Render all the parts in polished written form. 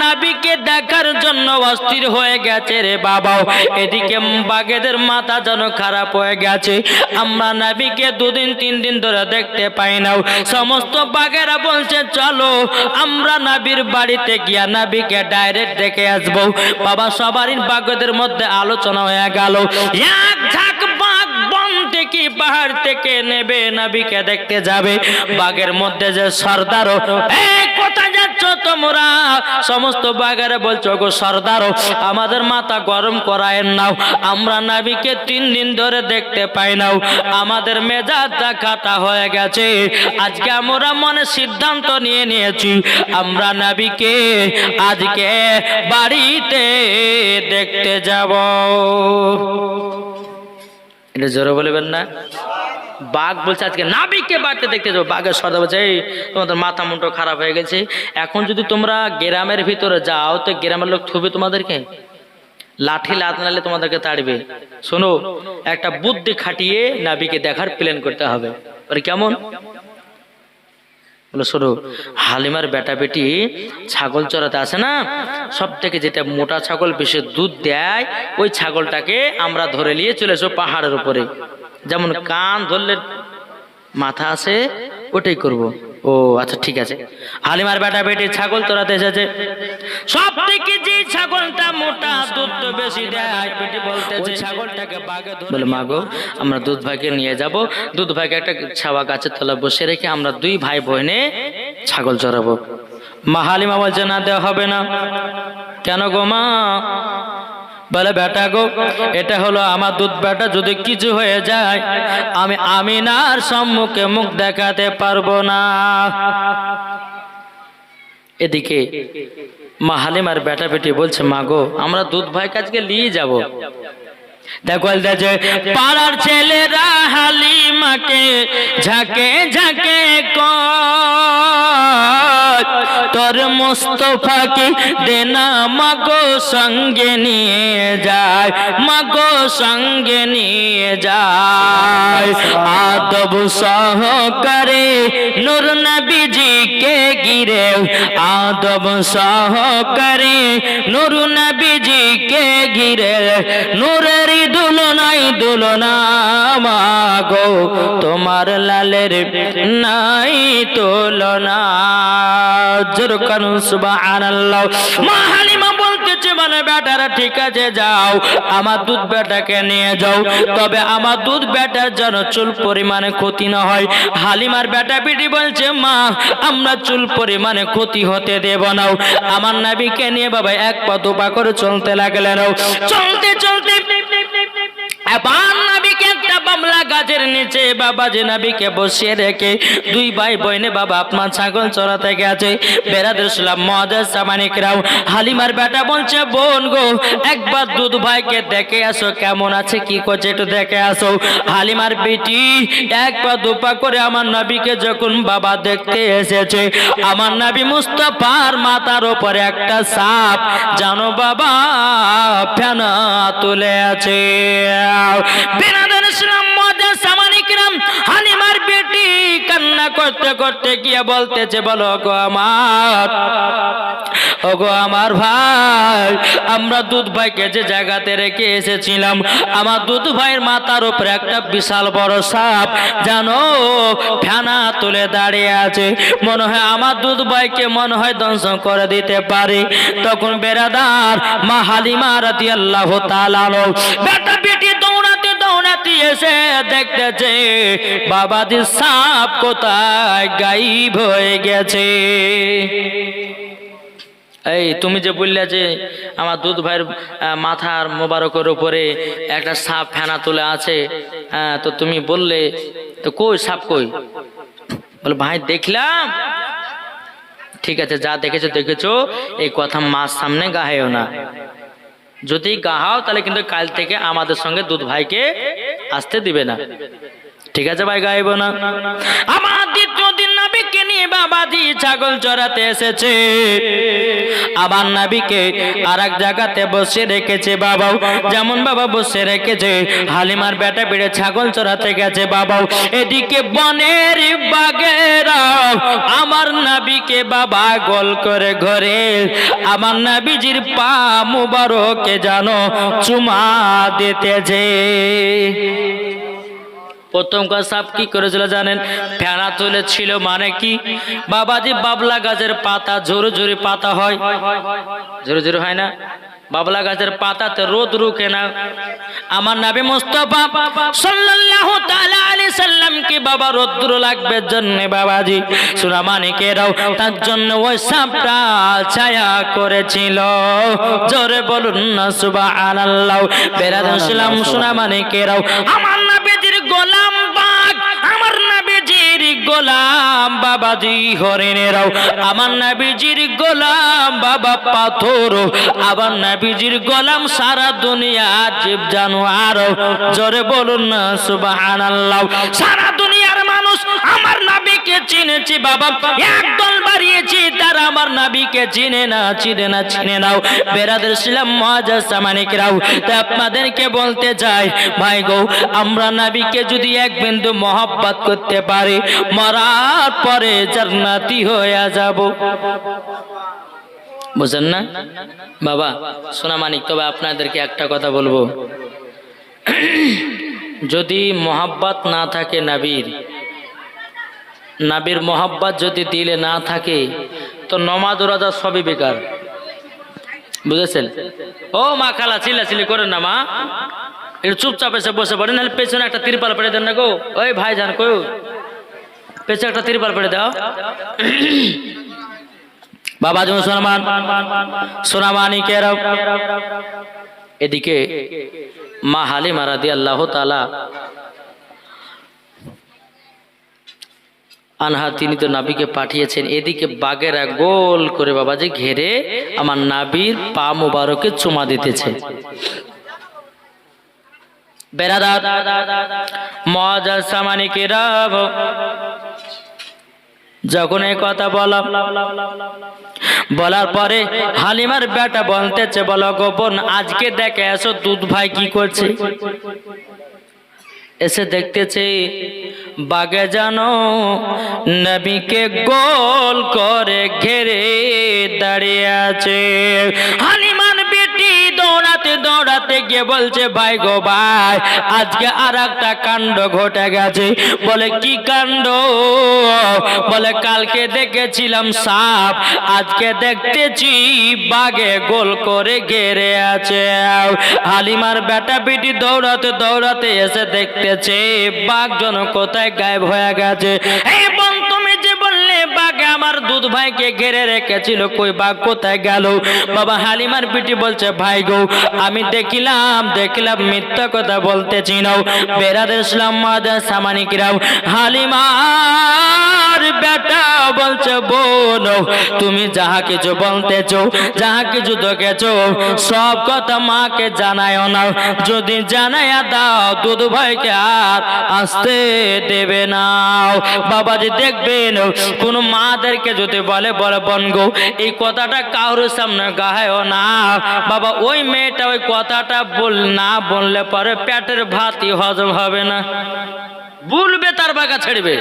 নাবিকে দেখার জন্য অস্থির হয়ে গেছে রে বাবা। এদিকে বাঘেদের মাথা যেন খারাপ হয়ে গেছে, আমরা নাবিকে 2 দিন 3 দিন ধরে দেখতে পাই না। সমস্ত বাঘেরা বলছে চলো আমরা নাবির বাড়িতে গিয়া নাবিকে ডাইরেক্ট দেখে আসবো। বাবা সবারই বাঘেদের মধ্যে আলোচনা হয়ে গেল, এক ঝাঁক বাঘ বন থেকে পাহাড় থেকে নেবে নাবিকে দেখতে যাবে। বাঘের মধ্যে যে সর্দারও, এই কোথায় যাচ্ছ তোমরা? সমস্ত বাঘেরা বলছো গো সর্দারও আমাদের মাথা গরম করায়েন নাও, আমরা নাবিকে 3 দিন ধরে দেখতে পাই নাও, আমাদের মেজাজটা কাটা হয়ে গেছে। আজকে আমরা মনে সিদ্ধান্ত নিয়ে নিয়েছি আমরা নাবিকে আজকে বাড়িতে দেখতে যাব। এটা জোরে বলবেন না? বাঘ বলছে আজকে নাবিককে বাড়িতে দেখতে যাবো। বাঘের সর্দার বলছে এই তোমাদের মাথা মুন্ড খারাপ হয়ে গেছে, এখন যদি তোমরা গ্রামের ভিতরে যাও তো গ্রামের লোক থুবে তোমাদেরকে, লাঠি লাতনালে তোমাদেরকে তাড়বে। শোনো একটা বুদ্ধি খাটিয়ে নাবিকে দেখার প্ল্যান করতে হবে। বলে কেমন? বলে শোনো, হালিমার বেটা বেটি ছাগল চড়াতে আসে না, সব থেকে যেটা মোটা ছাগল বেশি দুধ দেয় ওই ছাগলটাকে আমরা ধরে নিয়ে চলে এসো পাহাড়ের উপরে, যেমন কান ধরলে মাথা আছে ওটাই করব। ও আচ্ছা ঠিক আছে। হালিমার বেটা বেটি ছাগল চড়াতে এসেছে, সব থেকে যে ছাগলটা মোটা দুধ তো বেশি দেয় বেটি বলতেছে ছাগলটাকে বাগে ধরে বলে মাগো আমরা দুধ ভাইকে নিয়ে যাব, দুধ ভাইকে একটা ছাওয়া গাছের তলা বসে রেখে আমরা 2 ভাই বোনে ছাগল চড়াবো। মা হালিমা বলছে না দেওয়া হবে না। কেন গো মা? বলে বেটা গো এটা হলো আমার দুধ বেটা, যদি কিছু হয়ে যায় আমি আমিনার সম্মুখে মুখ দেখাতে পারবো না। এদিকে মা হালিমার বেটা বেটি বলছে মা গো আমরা দুধ ভাই কাজকে নিয়ে যাব। দেখো পাড়ার ছেলেরা হালিমাকে ঝাঁকে ঝাঁকে তোর মোস্তফাকে দেনা মাগো সঙ্গে নিয়ে যায়, মাগো সঙ্গে নিয়ে যায়। আদব সহকারে নূর নবীজিকে ঘিরে, আদব সহকারে নূর নবীজিকে ঘিরে, নূরের দুলনাই দুলনা মাগো তোমার লালের নাই তুলনা। জোর করুন সুবহানাল্লাহ। মা হালিমা বলতেছে মানে বেটারা ঠিক আছে যাও আমার দুধ বেটাকে নিয়ে যাও, তবে আমার দুধ বেটার যেন চুল পরিমাণে ক্ষতি না হয়। হালিমার বেটা বেটি বলছে মা আমরা চুল পরিমাণে ক্ষতি হতে দেব না। আমার নবীকে নিয়ে বাবা 1 পা 2 পা করে চলতে লাগলেন। চলতে চলতে এবার নবীকে একটা বামলা গাছের নিচে বাবা যে নবীকে বসিয়ে রেখে 2 ভাই বোনে বাবা আপনার ছাগল চড়াতে গেছে। বেরাদর ইসলাম মুআজ্জাজ সামানিকরাও হালিমার বেটা বলছে বোন গো একবার দুধ ভাইকে দেখে আসো কেমন আছে কি করছে একটু দেখে আসো। হালিমার বেটি 1 পা 2 পা করে আমার নবীকে যখন বাবা দেখতে এসেছে, আমার নবী মুস্তাফার মাথার উপরে একটা সাপ জানো বাবা ফেনা তুলে আছে। বেরাদর ইসলাম মুআজ্জাজ সামানিকরাম হালিমার বেটি কান্না করতে করতে গিয়ে বলতেছে বলো গো আমার, ও গো আমার ভাই আমরা দুধ ভাইকে যে জায়গাতে রেখে এসেছিলাম আমার দুধ ভাইয়ের মাথার উপরে একটা বিশাল বড় সাপ জানো ফেনা তুলে দাঁড়িয়ে আছে, মনে হয় আমার দুধ ভাইকে মনে হয় ধ্বংস করে দিতে পারে। তখন বেরাদার মা হালিমা রাদিয়াল্লাহু তাআলা বেটা বেটি দৌড়াতে দৌড়াতে এসে দেখতেছে বাবাজি সাপ কোথায় গায়েব হয়ে গেছে। এই তুমি যে বললে যে আমার দুধ ভাইয়ের মাথার মোবারকের উপরে একটা সাপ ফেনা তুলে আছে, হ্যাঁ তো তুমি বললে তো কই সাপ কই? বলে ভাই দেখলাম। ঠিক আছে যা দেখেছো দেখেছো, এই কথা মার সামনে গাহেও না, যদি গাহাও তাহলে কিন্তু কাল থেকে আমাদের সঙ্গে দুধ ভাইকে আসতে দিবে না। ঠিক আছে ভাই গাইব না। আমার দ্বিতীয় দিন নবীকে নিয়ে বাবাজি ছাগল চড়াতে এসেছে। আমার নবীকে আর এক জায়গাতে বসে রেখেছে বাবা, যেমন বাবা বসে রেখেছে হালিমার বেটা বেড়ে ছাগল চড়াতে গেছে বাবা, এদিকে বনের বাগেরা আমার নবীকে বাবা গোল করে ঘরে আমার নবীজির পা মুবারকে জানো চুমা দিতেছে। প্রথম কাজ সাপ কি করেছিল জানেন? ফেনা তুলেছিল, মানে কি বাবাজি বাবলা গাছের পাতা ঝুরু ঝুরি পাতা হয়, ঝুরু ঝুরু হয় না, বাবলা গাছের পাতাতে রোদ রুখে না। আমার নবী মুস্তাফা সাল্লাল্লাহু তাআলা আলাইহি সাল্লাম কি বাবা রোদ্র লাগবে জন্য বাবাজি সুনামানিকেরাও তার জন্য ওই সাপটা ছায়া করেছিল। জোরে বলুন না সুবহানাল্লাহ। বেরাদাসলাম সুনামানিকেরাও আমার নবীজির গোলাম বাগ, আমার নবীজির গোলাম বাবাজি হরিণেরাও, আমার নবীজির গোলাম বাবা পাথর, আমার নবীজির গোলাম সারা দুনিয়ার জীব জানোয়ার। জোরে বলুন না সুবহানাল্লাহ। সারা দুনিয়ার মানুষ আমার নবীকে চিনেছে বাবা, একদল বাড়িয়েছি তারা আমার নবীকে চিনে না, চিনে না, চিনে নাও। বেরাদের ছিলাম মুআজ্জাজ সামানিকরাও, তাই আপনাদেরকে বলতে চাই ভাই গো, আমরা নবীকে যদি এক বিন্দু মহব্বত করতে পারি মরার পরে জান্নাতি হয়ে যাব। বুঝেন না বাবা সোনামানিক? তবে আপনাদেরকে একটা কথা বলবো, যদি মহব্বত না থাকে নবীর, নবীর মহব্বত যদি দিলে না থাকে তো নমাজ রোজা সবই বেকার। বুঝেছেন? ও মা খালা চিল্লাচিল্লি করেন না মা, একটু চুপচাপ এসে বসে পড়ে, নাহলে পেছনে একটা তিরপাল পেড়ে দেন না গো। ওই ভাই জান কই, পেছনে একটা তিরপাল পেড়ে দাও। বাবা যেমন সোনামান সোনামানিকেরাও, এদিকে মা হালিমা রাদিয়াল্লাহু তাআলা আনহা তিনি তো নাবিকে পাঠিয়েছেন, এদিকে বাগেরা গোল করে বাবাজি ঘেরে আমার নাবির পা মুবারকে চুমা দিতেছে। বেরাদার মুআজ্জাজ সামানিকেরা যখন এই কথা বলার পরে হালিমার বেটা বলতেছে, বলো গোপন আজকে দেখে এসো দুধ ভাই কি করছে। এসে দেখতেছে বাগে জানো নবীকে গোল করে ঘেরে দাঁড়িয়ে আছে। হালিমার বেটি দৌড়াতে দৌড়াতে গিয়ে বলছে, ভাই গো ভাই আজকে আর একটা কাণ্ড ঘটে গেছে। বলে কি কাণ্ড? বলে কালকে দেখেছিলাম সাপ, আজকে দেখতেছি বাগে গোল করে ঘেরে আছে। হালিমার বেটা বেটি দৌড়াতে দৌড়াতে এসে দেখতেছে বাঘ জন কোথায় গায়েব হয়ে গেছে। এই বোন তুমি যে বললে বাঘে আমার দুধ ভাইকে ঘিরে রেখেছিল, কই বাঘ কোথায় গেল? বাবা হালিমার বেটি বলছে, ভাই গো আমি দেখিলাম মিথ্যা কথা বলতেছি না। বেরাদের ইসলাম মুআজ্জাজ সামানিকরাও হালিমার বেটা বলছে, বোন তুমি যাহা কিছু বলতেছো, যাহা কিছু দেখেছো সব কথা মাকে জানায়ও না, যদি জানাইয়া দাও দুধ ভাইকে আর আসতে দেবে না। বাবাজি দেখবেন কোন মাদেরকে যদি বলে বোন গো এই কথাটা কারোর সামনে গায়ও না, বাবা ওই মেয়েটা ওই কথাটা না বললে পরে পেটের ভাতই হজম হবে না, বলবে তার বাগা ছেড়বে।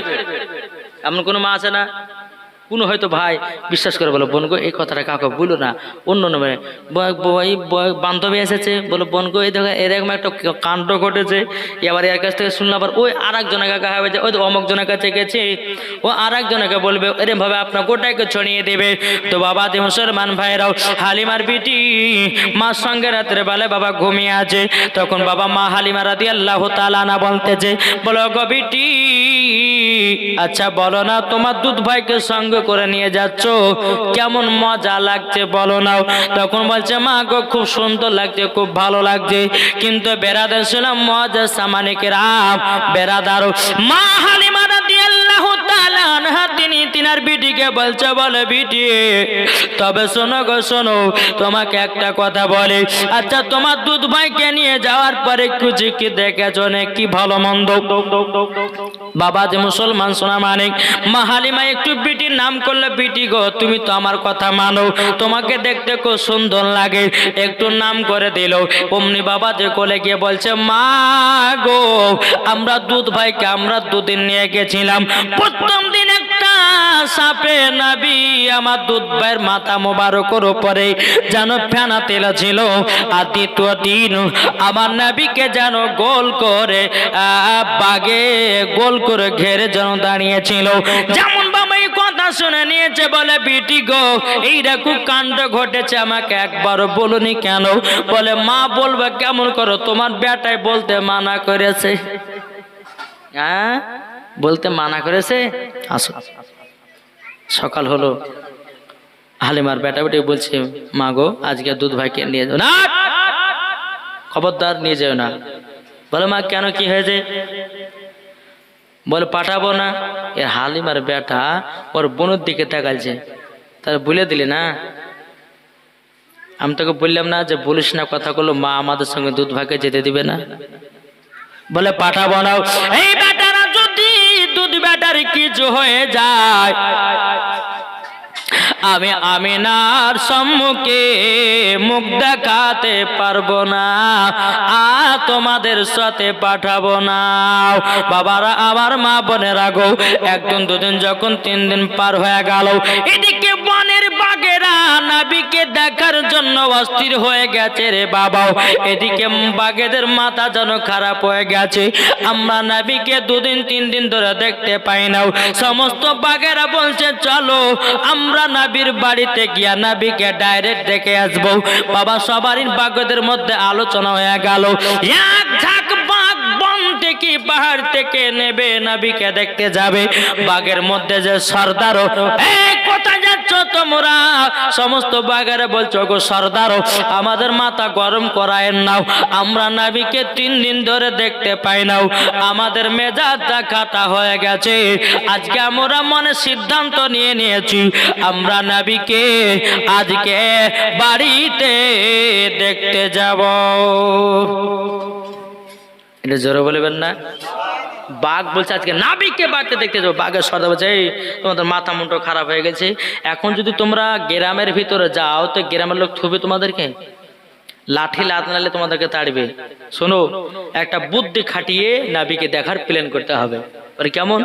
এমন কোন মা আছে না? কোন হয়তো ভাই বিশ্বাস করে বলো, বোন গো এই কথাটা কাউকে বলো না, অন্য নামে বান্ধবী এসেছে, বলো বোন গো এই দেখো এরকম একটা কাণ্ড ঘটেছে। এবার এর কাছ থেকে শুনলাম, আবার ওই আর একজনের কাছে হবে যে ওই তো অমুক জনের কাছে গেছে, ও আর একজনকে বলবে, এরকম ভাবে আপনার গোটাকে ছড়িয়ে দেবে। তো বাবা দি মুসলমান ভাইরাও হালিমার বিটি মার সঙ্গে রাত্রে বেলা বাবা ঘুমিয়ে আছে, তখন বাবা মা হালিমা রাদিয়াল্লাহু তাআলা আনহা বলতেছে, বলো গো বিটি আচ্ছা বলো না তোমার দুধ ভাইকে সঙ্গে করে নিয়ে যাচ্ছ, কেমন মজা লাগছে বলো না। তখন বলছে, মা গো খুব সুন্দর লাগছে, খুব ভালো লাগছে, কিন্তু বেরাদার ছিলাম মুআজ্জাজ সামানিকরাম বেরাদার মা হালিমা রাদিয়াল্লাহু তাআলা তাআলা আনহা তিনি তিনার বিটিকে বলছে, বলে বিটি তবে শোনো গো শোনো, তোমাকে একটা কথা বলে, আচ্ছা তোমার দুধ ভাইকে নিয়ে যাওয়ার পরে খুঁজি কি দেখেছো কি ভালো মন্দ? বাবা যে মুসলমান সোনা মানিক, মা হালিমা একটু বিটির নাম করলে, বিটি গো তুমি তো আমার কথা মানো, তোমাকে দেখতে খুব সুন্দর লাগে, একটু নাম করে দিল। অমনি বাবা যে কোলে গিয়ে বলছে, মা গো আমরা দুধ ভাইকে আমরা দুদিন নিয়ে গেছিলাম, প্রথম দিন একটা সাপে নবী আমার দুধ ভাইয়ের মাথা মোবারকের উপরে যেন ফেনা তেল ছিল, আর দ্বিতীয় দিন আমার নবীকে যেন গোল করে বাগে গোল করে ঘেরে যেন দাঁড়িয়েছিল। যেমন বাবা এই কথা শুনে নিয়েছে, বলে বিটি গো এইরকম কাণ্ড ঘটেছে, আমাকে একবারও বলুনি কেন? বলে মা বলবে কেমন করো, তোমার বেটায় বলতে মানা করেছে। হ্যাঁ বলতে মানা করেছে। আসো সকাল হলো, হালিমার বেটা বেটি বলছে, মা গো আজকে দুধ ভাইকে নিয়ে যাও না, খবরদার নিয়ে যাও না। বলে মা কেন, কি হয়েছে? বলে পাঠাবো না। এর হালিমার বেটা ওর বোনের দিকে তাকালছে, তাহলে বলে দিলি না? আমি তোকে বললাম না যে বলিস না কথাগুলো, মা আমাদের সঙ্গে দুধ ভাগে যেতে দিবে না। বলে পাঠাবো না। এই বেটারা যদি দুধ বেটার কিছু হয়ে যায়, আমি আমিনার সম্মুখে মুখ দেখাতে পারবো না, তোমাদের সাথে পাঠাবো না। বাবারা আমার মা বোনেরা গো, একদিন দুদিন যখন 3 দিন পার হয়ে গেল, এদিকে বনের বাঘেরা নবীকে দেখার জন্য অস্থির হয়ে গেছে রে বাবা। এদিকে বাঘেদের মাথা যেন খারাপ হয়ে গেছে, আমরা নবীকে 2 দিন 3 দিন ধরে দেখতে পাই না। সমস্ত বাঘেরা বলছে চলো আমরা নবীর বাড়িতে গিয়া নবীকে ডাইরেক্ট দেখে আসবো। বাবা সবারই বাঘদের মধ্যে আলোচনা হয়ে গেল, এক ঝাঁক বাঘ বন থেকে পাহাড় থেকে নেবে নবীকে দেখতে যাবে। বাঘের মধ্যে যে সর্দারও, এই কোথায় যাচ্ছ তোমরা? সমস্ত বাঘেরা বলছো গো সর্দারও আমাদের মাথা গরম করায় নাও, আমরা নবীকে 3 দিন ধরে দেখতে পাই নাও, আমাদের মেজাজটা খাতা হয়ে গেছে। আজকে আমরা মনে সিদ্ধান্ত নিয়ে নিয়েছি, আমরা নবীকে আজকে বাড়িতে দেখতে যাব। এটা জোরে বলবেন না? বাঘ বলছে আজকে নবীকে বাড়িতে দেখতে যাবো। বাঘের সর্দার বলছে, এই তোমাদের মাথা মুন্ড খারাপ হয়ে গেছে, এখন যদি তোমরা গ্রামের ভিতরে যাও তো গ্রামের লোক থুবে তোমাদেরকে, লাঠি লাথনালে তোমাদেরকে তাড়বে। শোনো একটা বুদ্ধি খাটিয়ে নবীকে দেখার প্ল্যান করতে হবে। বলে কেমন?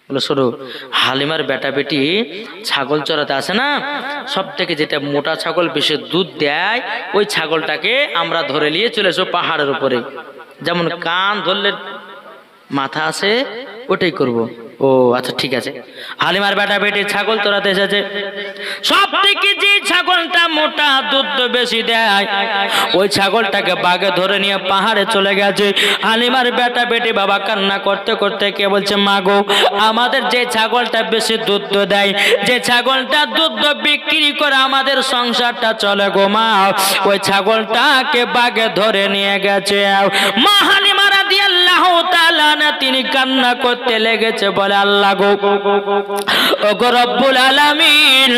বলে শোনো, হালিমার বেটা বেটি ছাগল চড়াতে আসে না, সব থেকে যেটা মোটা ছাগল বেশি দুধ দেয়, ওই ছাগলটাকে আমরা ধরে নিয়ে চলে এসো পাহাড়ের উপরে, যেমন কান ধরলে মাথা আছে ওটাই করব। ও আচ্ছা ঠিক আছে। হালিমার বেটা বেটি ছাগল চড়াতে এসেছে, সব থেকে যে ছাগলটা মোটা দুধ বেশি দেয় ওই ছাগলটাকে বাঘে ধরে নিয়ে পাহাড়ে চলে গেছে। হালিমার বেটা বেটি বাবা কান্না করতে করতে কে বলছে, মা গো আমাদের যে ছাগলটা বেশি দুধ দেয়, যে ছাগলটা দুধ বিক্রি করে আমাদের সংসারটা চলে গো মা, ওই ছাগলটাকে বাঘে ধরে নিয়ে গেছে। মা হালিমা রাদিয়াল্লাহু তাআলা না তিনি কান্না করতে লেগেছে, বলে আল্লাহ গো, ওগো রব্বুল আলামিন,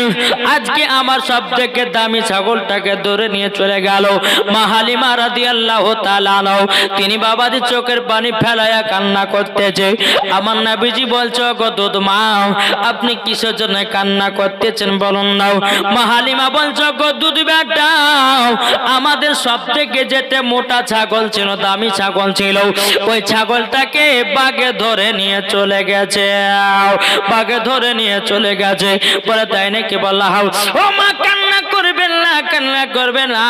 আজকে আমার সবথেকে দামি ছাগলটাকে ধরে নিয়ে চলে গেল। মা হালিমা রাদিয়াল্লাহু তাআলা তিনি বাবাজি চোখের পানি ফেলায়া কান্না করতেছে। আমার নবীজি বলছে, ওগো দুধ মা আপনি কিসের জন্য কান্না করতেছেন বলুন না? মা হালিমা বলছে, ওগো দুধ বেটা আমাদের সবথেকে যেটা মোটা ছাগল ছিল, দামি ছাগল ছিল, ওই ছাগলটাকে বাঘে ধরে নিয়ে চলে গেছে, বাঘে ধরে নিয়ে চলে গেছে। বলে তাই নাকি? বললাম ও মা কান্না করবেন না, কান্না করবেন না,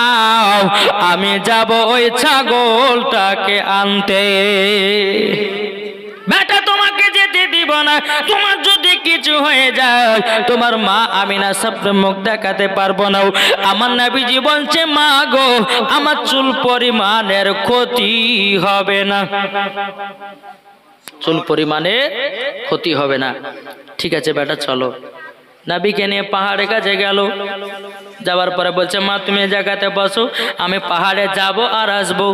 আমি যাব ওই ছাগলটাকে আনতে। বেটা তোমাকে যেতে দিব না, তোমার যদি কিছু হয়ে যায় তোমার মা আমিনা সামনে মুখ দেখাতে পারবো না। আমার নবীজি বলছে, মা গো আমার চুল পরিমাণের ক্ষতি হবে না, চুল পরিমাণে ক্ষতি হবে না। ঠিক আছে বেটা চলো। নবীকে নিয়ে পাহাড়ের কাছে গেল। যাওয়ার পরে বলছে মা তুমি এই জায়গাতে বসো, আমি পাহাড়ে যাব আর আসবো।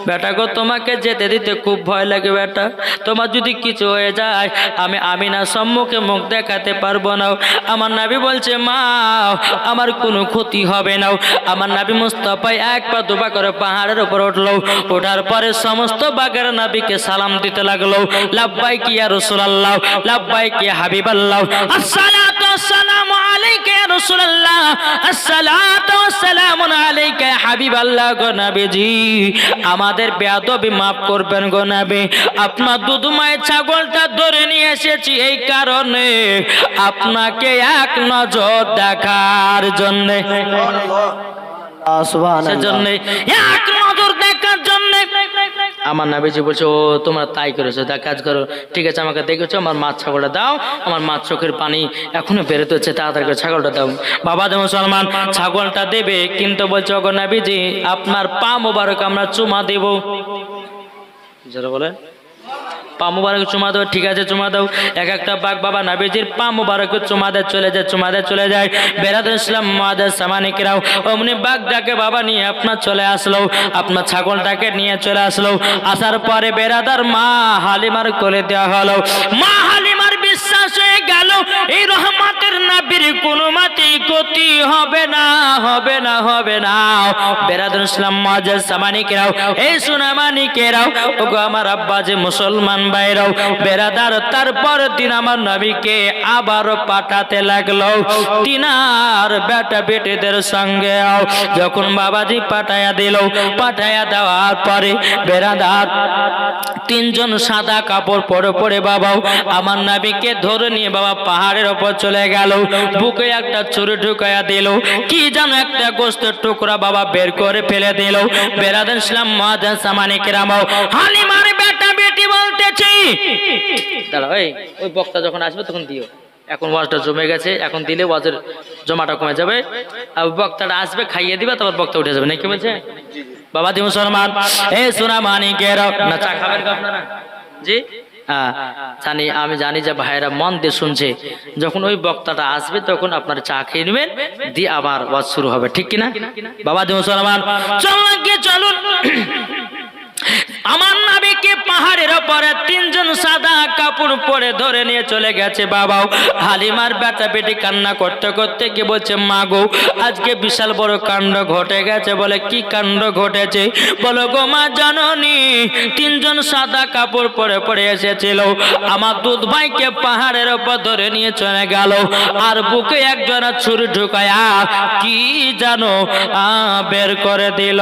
বেটা গো তোমাকে যেতে দিতে খুব ভয় লাগে বেটা, তোমার যদি কিছু হয়ে যায় আমি আমিনার সম্মুখে মুখ দেখাতে পারবো না। আমার নবী বলছে মা আমার কোনো ক্ষতি হবে না। আমার নবী মুস্তাফা এক পা দুপা করে পাহাড়ের উপর উঠলো, ওঠার পরে সমস্ত বাগের নবীকে সালাম দিতে লাগলো, লাব্বাইক ইয়া রাসূলুল্লাহ, লাব্বাইক ইয়া হাবিবাল্লাহ, আসসালাতু ওয়াসসালামু আলাইকা ইয়া রাসূলুল্লাহ, আসসালাতু ওয়াসসালামু আলাইকা ইয়া হাবিবাল্লাহ। গো নবীজি আমাদের বেয়াদবি মাফ করবেন গো নবী, আপনার দুধমায় ছাগলটা ধরে নিয়ে এসেছি এই কারণে আপনাকে এক নজর দেখার জন্য, সেজন্য এক নজর দেখার জন্য। আমার নবীজি বলছে ও তোমরা তাই করেছো, তা কাজ করো, ঠিক আছে আমাকে দেখেছো, আমার মাছ ছাগলটা দাও, আমার মাছ চোখের পানি এখনো বেরোতে হচ্ছে, তাড়াতাড়ি করে ছাগলটা দাও। বাবা যে মুসলমান ছাগলটা দেবে, কিন্তু বলছে ওগো নবীজি আপনার পা মোবারক আমরা চুমা দেব। যারা বলে পা মুবারক চুমা দাও, ঠিক আছে চুমা দাও। এক একটা বাঘ বাবা নবীজির পা মুবারক চুমা দেয়, চলে যায়, চুমা দেয়, চলে যায়। বেরাদ ইসলাম মুআদ্দাস সামানিকরাও অমনি বাঘটাকে বাবা নিয়ে আপনার চলে আসলো, আপনার ছাগলটাকে নিয়ে চলে আসলো। আসার পরে বেরাদার মা হালিমার কোলে দেওয়া হলো। মা হালিমার বিশ্বাস হয়ে গেল এই রহমতের নবীর কোনো মাটি ক্ষতি হবে না, হবে না, হবে না। বেরাদ ইসলাম মুআদ্দাস সামানিকরাও এই সুনামানিকেরাও ওগো আমার আব্বা যে মুসলমান বাইরাও বেরাদার, তারপর দিন আমার নবীকে আবার পাঠাতে লাগলো তিনার বেটা বেটিদের সঙ্গে। যখন বাবাজি পাঠায়া দিল, পাঠায়া দেওয়ার পরে বেরাদার তিনজন সাদা কাপড় পরে পরে বাবাও আমার নবীকে ধরে নিয়ে বাবা পাহাড়ের ওপর চলে গেল। বুকে একটা ছুরি ঢুকাইয়া দিল, কি যেন একটা গোস্তের টুকরা বাবা বের করে ফেলে দিল। বেরাদার ইসলাম মুআদ্দাস সামানিকরাম হালিমার বেটা বেটি বলতেছি দাঁড়া ওই বক্তা যখন আসবে তখন দিও, এখন ওয়াজটা জমে গেছে, এখন দিলে ওয়াজের জমাটা কমে যাবে, আর বক্তাটা আসবে খাইয়ে দিবে, তারপর বক্তা উঠে যাবে, নাকি বলছে বাবা দি মুসলমান এ সোনা মানিকের না চা খাবেন আপনারা? জি হ্যাঁ জানি, আমি জানি যে ভাইরা মন দিয়ে শুনছে, যখন ওই বক্তাটা আসবে তখন আপনার চা খেয়ে নেবেন, দিয়ে আবার ওয়াজ শুরু হবে, ঠিক কিনা বাবা দি মুসলমান? চলুন আমার নবীকে পাহাড়ের উপরে তিনজন সাদা কাপড় পরে ধরে নিয়ে চলে গেছে। বাবাও হালিমার বেটা বেটি কান্না করতে করতে কি বলছে মা গো আজকে বিশাল বড় কাণ্ড ঘটে গেছে। বলে কি কাণ্ড ঘটেছে? বলো গো মা জননী তিনজন সাদা কাপড় পরে পরে এসেছিল, আমার দুধ ভাইকে পাহাড়ের উপর ধরে নিয়ে চলে গেল, আর বুকে একজনা ছুরি ঢুকায়া কি জানো বের করে দিল।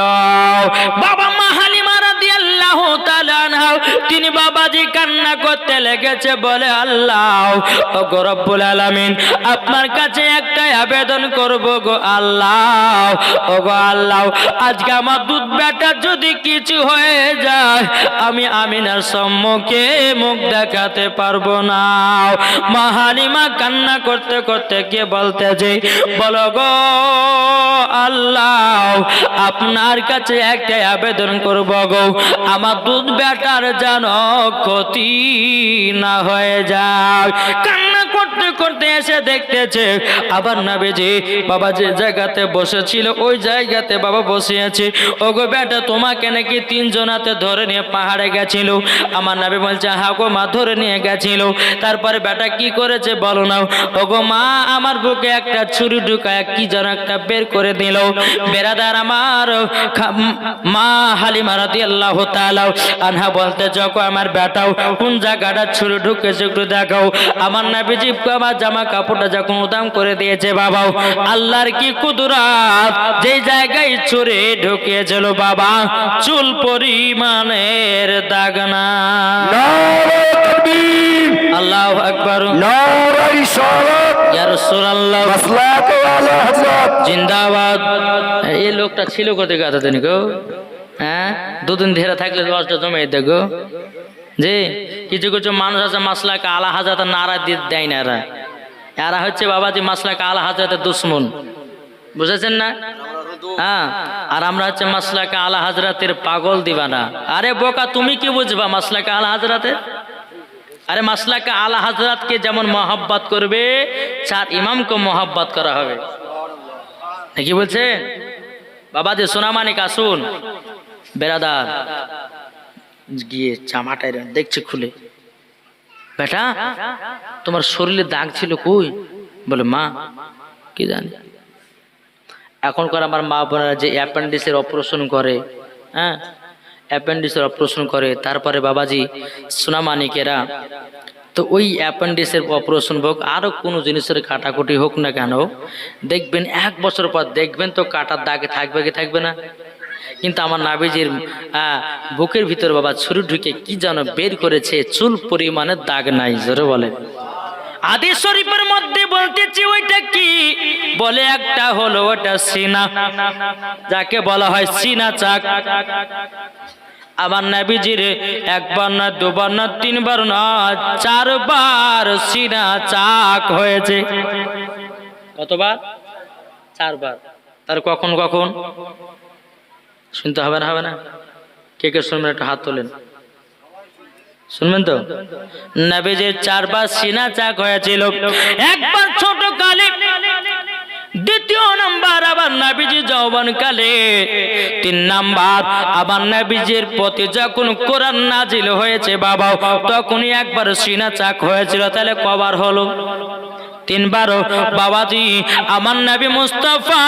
বাবা মা হালিমা রাদিয়াল্লাহু তাআলা আনহা তিনি বাবাজি কান্না করতে লেগেছে, বলে আল্লাহ ও রব্বুল আলামিন আপনার কাছে একটাই আবেদন করব গো আল্লাহ, ও গো আল্লাহ আজকে আমার দুধ বেটা যদি কিছু হয়ে যায় আমি আমিনার সম্মুখে মুখ দেখাতে পারবো না। মা হালিমা কান্না করতে করতে কে বলতেছে, বলো গো আল্লাহ আপনার কাছে একটাই আবেদন করব গো আমার দুধ বেটার যেন ক্ষতি না হয়ে যায়। কান্না করতে করতে এসে দেখতেছে আবার নবীজি বাবা যে জায়গাতে বসেছিল ওই জায়গাতে বাবা বসে আছে। ওগো বেটা তোমাকে নাকি তিনজনাতে ধরে নিয়ে পাহাড়ে গেছিল। আমার নবী বলছে হ্যাঁ গো মা ধরে নিয়ে গেছিল। তারপরে বেটা কি করেছে বলো না? ওগো মা আমার বুকে একটা ছুরি ঢুকায় কি যেন একটা বের করে দিল। বেরাদার আমার মা হালিমা রাদিয়াল্লাহু তাআলা আনহা বলতে যখন আমার বেটাও কোন জায়গাটা ছুরি ঢুকেছে একটু দেখাও। আমার নবীজি আমার জামা কাপড়টা যখন উদাম করে দিয়েছে বাবাও আল্লাহর কি কুদরত, যে জায়গায় ছুরি ঢুকিয়েছিল বাবা চুল পরিমাণের দাগ না। আল্লাহু আকবার, নারে রিসালাত ইয়া রাসূলুল্লাহ মাসলাক ওয়ালা হযরত জিন্দাবাদ। এই লোকটা ছিল কোথায় এতদিন গো? হ্যাঁ দুদিন ধরে থাকলে দশটা জমে দেখো যে কিছু কিছু মানুষ আছে মাসলাকে আলা হাজরাতের নারা দিয়ে দেয় না, এরা হচ্ছে বাবাজি মাসলাকে আলা হাজরাতের দুশ্মন, বুঝেছেন না? হ্যাঁ আর আমরা হচ্ছে মাসলাকে আলা হাজরাতের পাগল দিবানা। আরে বোকা তুমি কি বুঝবা মাসলাকে আলা হাজরাতের? আরে মাসলাকে আলা হাজরাতকে যেমন মহব্বত করবে চার ইমামকে মহব্বত করা হবে। নাকি বলছেন? বাবা যে সোনামানিক আসুন, বেরাদার গিয়ে জামাটা দেখছে খুলে, বেটা তোমার শরীরে দাগ ছিল কই? বলে মা কি জানি। এখনকার আমার মা বোনেরা যে অ্যাপেন্ডিক্সের অপারেশন করে, হ্যাঁ অ্যাপেন্ডিক্সের অপারেশন করে, তারপরে বাবাজি সোনামানিকেরা তো ওই অ্যাপেন্ডিক্সের অপারেশন হোক আরও কোনো জিনিসের কাটাকুটি হোক না কেন, দেখবেন 1 বছর পর দেখবেন তো কাটার দাগে থাকবে কি থাকবে না। কিন্তু আমার নাবিজির বুকের ভিতর বাবা ছুরি ঢুকে কি যেন বের করেছে, চুল পরিমাণের দাগ নাই। জোরে বলে। হাদিস শরীফের মধ্যে বলতেছি ওইটা কি? বলে একটা হলো ওটা সিনা, যাকে বলা হয় সিনা চাক। আমার নবীজির 1 বার না 2 বার না 3 বার না 4 বার সিনা চাক হয়েছে। কতবার? 4 বার। তার কখন কখন শুনতে হবে না? হবে না? কে কে শুনবেন একটা হাত তোলেন, শুনবেন তো? নবীজির 4 বার সিনা চাক হয়েছিল। একবার ছোট কালে, দ্বিতীয় নাম্বার আবার নবীজি যৌবন কালে, 3 নাম্বার আবার নবীজির প্রতি যখন কোরআন নাজিল হয়েছে বাবা, তখনই একবার সিনা চাক হয়েছিল। তাহলে কবার হলো? 3 বার। বাবাজি আমার নবী মুস্তাফা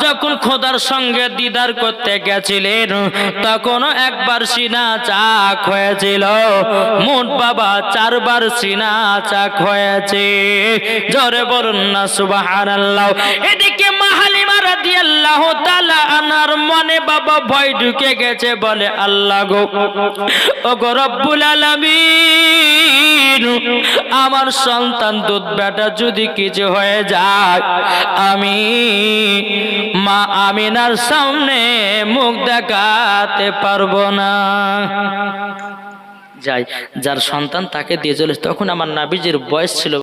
যখন খোদার সঙ্গে দিদার করতে গেছিলেন, তখনও একবার সিনা চাক হয়েছিল। মোট বাবা 4 বার সিনা চাক হয়েছে। জোরে বলুন না সুবহানাল্লাহ। এদিকে মা হালিমা রাদিয়াল্লাহু তাআলা আনার মনে বাবা ভয় ঢুকে গেছে। বলে আল্লাহ গো, ওগো রব্বুল আলামিন, আমার সন্তান দুধ বেটা যদি কিছু হয়ে যায়, আমি মা আমিনার সামনে মুখ দেখাতে পারবো না। যাই, যার সন্তান তাকে দিয়ে চলে। তখন আমার নবীজির বয়স ছিল